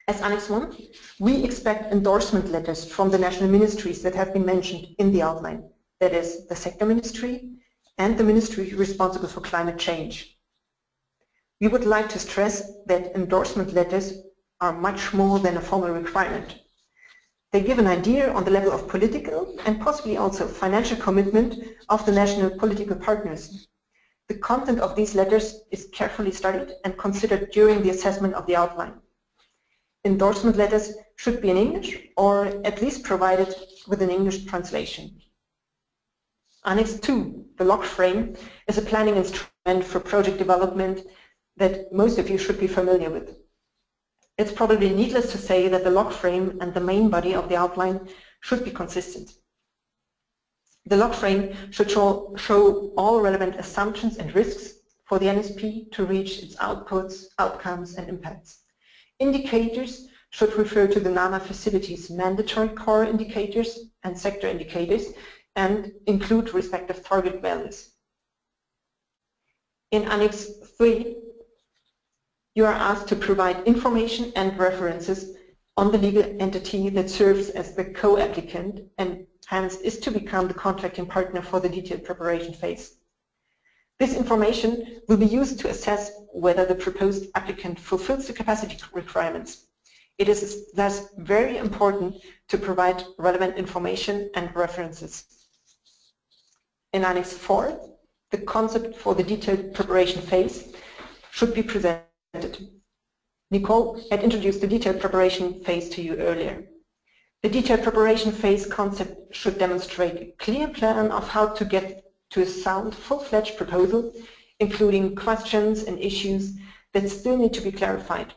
As Annex 1, we expect endorsement letters from the national ministries that have been mentioned in the outline, that is, the sector ministry and the ministry responsible for climate change. We would like to stress that endorsement letters are much more than a formal requirement. They give an idea on the level of political and possibly also financial commitment of the national political partners. The content of these letters is carefully studied and considered during the assessment of the outline. Endorsement letters should be in English or at least provided with an English translation. Annex 2, the log frame, is a planning instrument for project development that most of you should be familiar with. It's probably needless to say that the log frame and the main body of the outline should be consistent. The log frame should show all relevant assumptions and risks for the NSP to reach its outputs, outcomes, and impacts. Indicators should refer to the NAMA facilities' mandatory core indicators and sector indicators and include respective target values. In Annex 3, you are asked to provide information and references on the legal entity that serves as the co-applicant and hence is to become the contracting partner for the detailed preparation phase. This information will be used to assess whether the proposed applicant fulfills the capacity requirements. It is thus very important to provide relevant information and references. In Annex 4, the concept for the detailed preparation phase should be presented. Nicole had introduced the detailed preparation phase to you earlier. The detailed preparation phase concept should demonstrate a clear plan of how to get to a sound, full-fledged proposal, including questions and issues that still need to be clarified.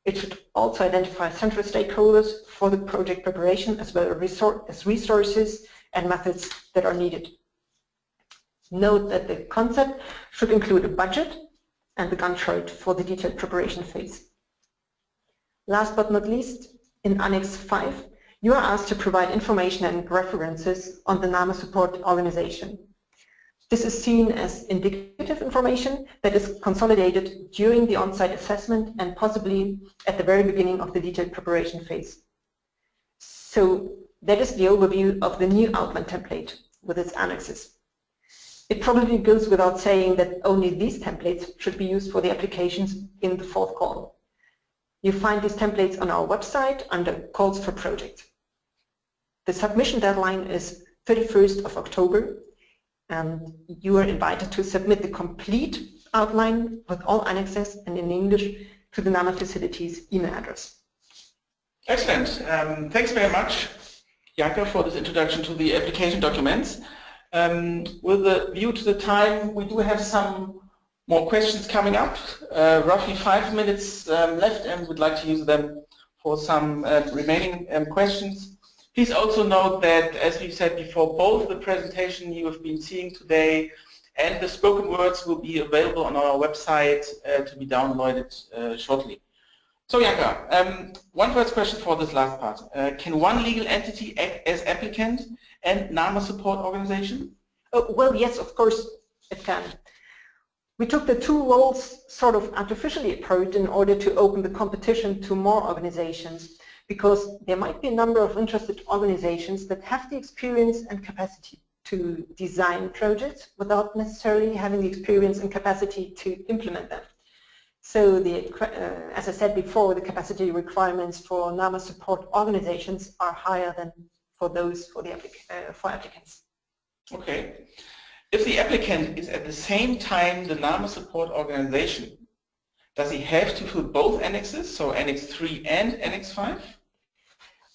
It should also identify central stakeholders for the project preparation as well as resources and methods that are needed. Note that the concept should include a budget and the Gantt chart for the detailed preparation phase. Last but not least, in Annex 5, you are asked to provide information and references on the NAMA support organization. This is seen as indicative information that is consolidated during the on-site assessment and possibly at the very beginning of the detailed preparation phase. So that is the overview of the new outline template with its annexes. It probably goes without saying that only these templates should be used for the applications in the fourth call. You find these templates on our website under Calls for Project. The submission deadline is 31st of October, and you are invited to submit the complete outline with all annexes and in English to the NAMA facilities email address.
Excellent. Thanks very much, Janka, for this introduction to the application documents. With a view to the time, we do have some more questions coming up. Roughly 5 minutes left, and we'd like to use them for some remaining questions. Please also note that, as we said before, both the presentation you have been seeing today and the spoken words will be available on our website to be downloaded shortly. So, Janka, one first question for this last part. Can one legal entity act as applicant and NAMA support organization?
Well, yes, of course it can. We took the two roles sort of artificially apart in order to open the competition to more organizations, because there might be a number of interested organizations that have the experience and capacity to design projects without necessarily having the experience and capacity to implement them. So, as I said before, the capacity requirements for NAMA support organizations are higher than for those for applicants.
Okay. If the applicant is at the same time the NAMA support organization, Does he have to fill both annexes, so Annex 3 and Annex 5?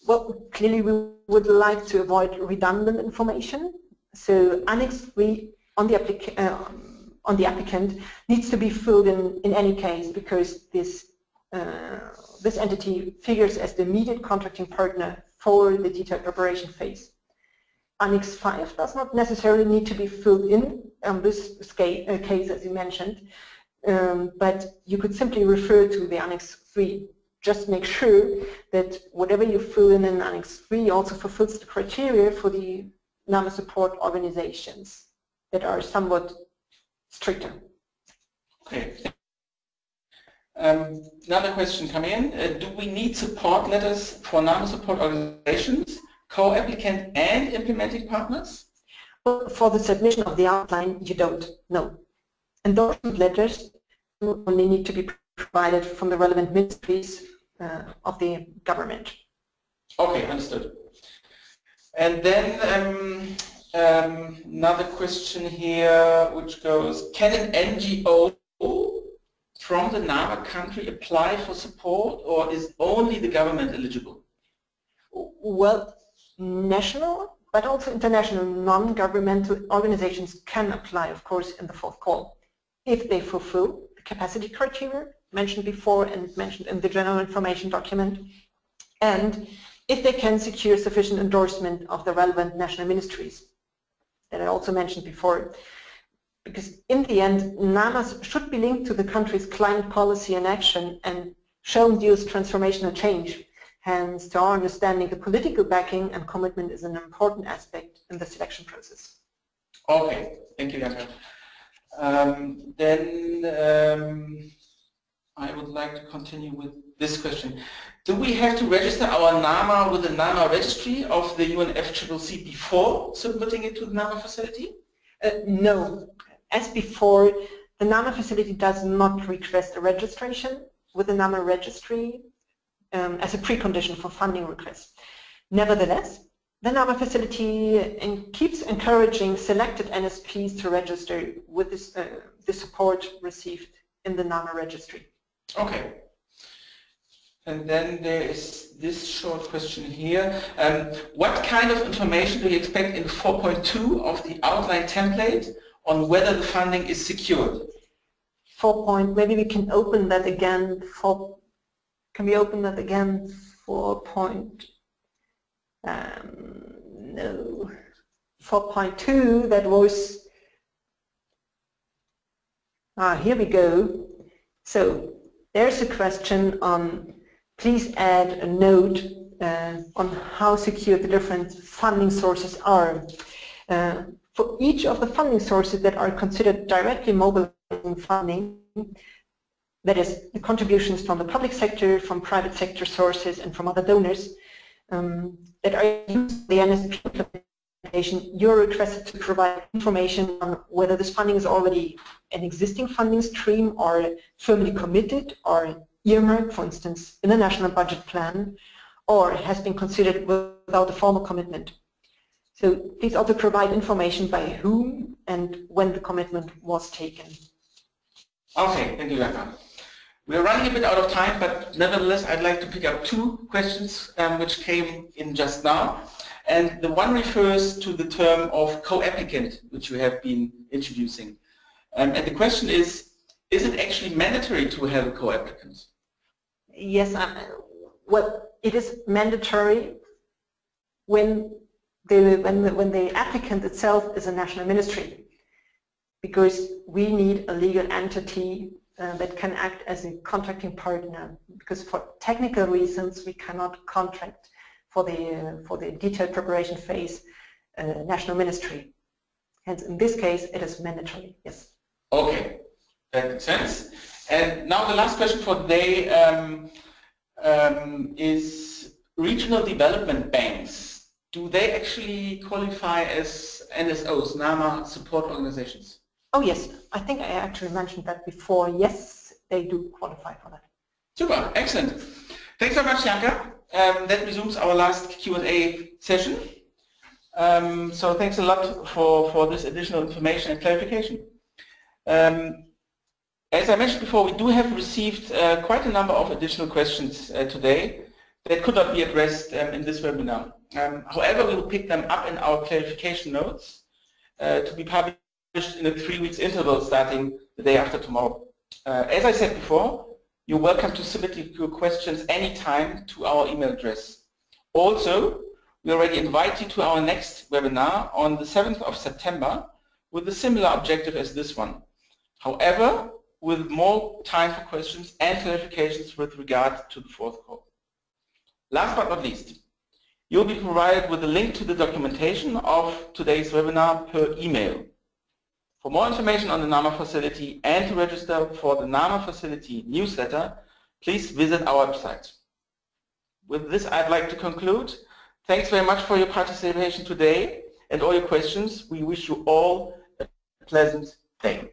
Well, clearly we would like to avoid redundant information. So Annex 3 on the applicant needs to be filled in any case, because this entity figures as the immediate contracting partner for the detailed preparation phase. Annex 5 does not necessarily need to be filled in this case, as you mentioned, but you could simply refer to the Annex 3. Just make sure that whatever you fill in Annex 3 also fulfills the criteria for the NAMA support organizations that are somewhat stricter.
Okay. Another question come in. Do we need support letters for NAMA support organizations, co-applicant and implementing partners?
Well, for the submission of the outline, you don't, no. Endorsement letters only need to be provided from the relevant ministries of the government.
Okay, understood. And then another question here which goes, can an NGO from the NAMA country apply for support, or is only the government eligible?
Well, national but also international non-governmental organizations can apply, of course, in the fourth call if they fulfill the capacity criteria mentioned before and mentioned in the general information document, and if they can secure sufficient endorsement of the relevant national ministries that I also mentioned before. Because in the end, NAMAs should be linked to the country's climate policy and action and show induced transformational change. Hence, to our understanding, the political backing and commitment is an important aspect in the selection process.
Okay, thank you, Janka. I would like to continue with this question. Do we have to register our NAMA with the NAMA registry of the UNFCCC before submitting it to the NAMA facility?
No. As before, the NAMA facility does not request a registration with the NAMA registry as a precondition for funding requests. Nevertheless, the NAMA facility keeps encouraging selected NSPs to register with the support received in the NAMA registry.
Okay. And then there is this short question here. What kind of information do you expect in 4.2 of the outline template on whether the funding is secured?
Maybe we can open that again. Can we open that again? 4.2, that was, here we go. So there's a question on, please add a note on how secure the different funding sources are. For each of the funding sources that are considered directly mobilizing funding, that is, the contributions from the public sector, from private sector sources, and from other donors that are used in the NSP implementation, you're requested to provide information on whether this funding is already an existing funding stream or firmly committed or earmarked, for instance, in the national budget plan, or has been considered without a formal commitment. So please also provide information by whom and when the commitment was taken.
Okay, thank you, Janka. We're running a bit out of time, but nevertheless, I'd like to pick up two questions which came in just now. And the one refers to the term of co-applicant, which you have been introducing. And the question is it actually mandatory to have a co-applicant?
Yes, well, it is mandatory when the applicant itself is a national ministry, because we need a legal entity that can act as a contracting partner, because for technical reasons we cannot contract for the detailed preparation phase national ministry. Hence, in this case, it is mandatory, yes.
Okay, that makes sense. And now the last question for today is regional development banks. Do they actually qualify as NSOs, NAMA support organizations?
Oh yes, I think I actually mentioned that before. Yes, they do qualify for that.
Super, excellent. Thanks very much, Janka. That resumes our last Q&A session. So thanks a lot for this additional information and clarification. As I mentioned before, we do have received quite a number of additional questions today that could not be addressed in this webinar. However, we will pick them up in our clarification notes to be published in a 3 weeks interval starting the day after tomorrow. As I said before, you're welcome to submit your questions anytime to our email address. Also, we already invite you to our next webinar on the 7th of September with a similar objective as this one. However, with more time for questions and clarifications with regard to the fourth call. Last but not least, you'll be provided with a link to the documentation of today's webinar per email. For more information on the NAMA facility and to register for the NAMA facility newsletter, please visit our website. With this, I'd like to conclude. Thanks very much for your participation today and all your questions. We wish you all a pleasant day.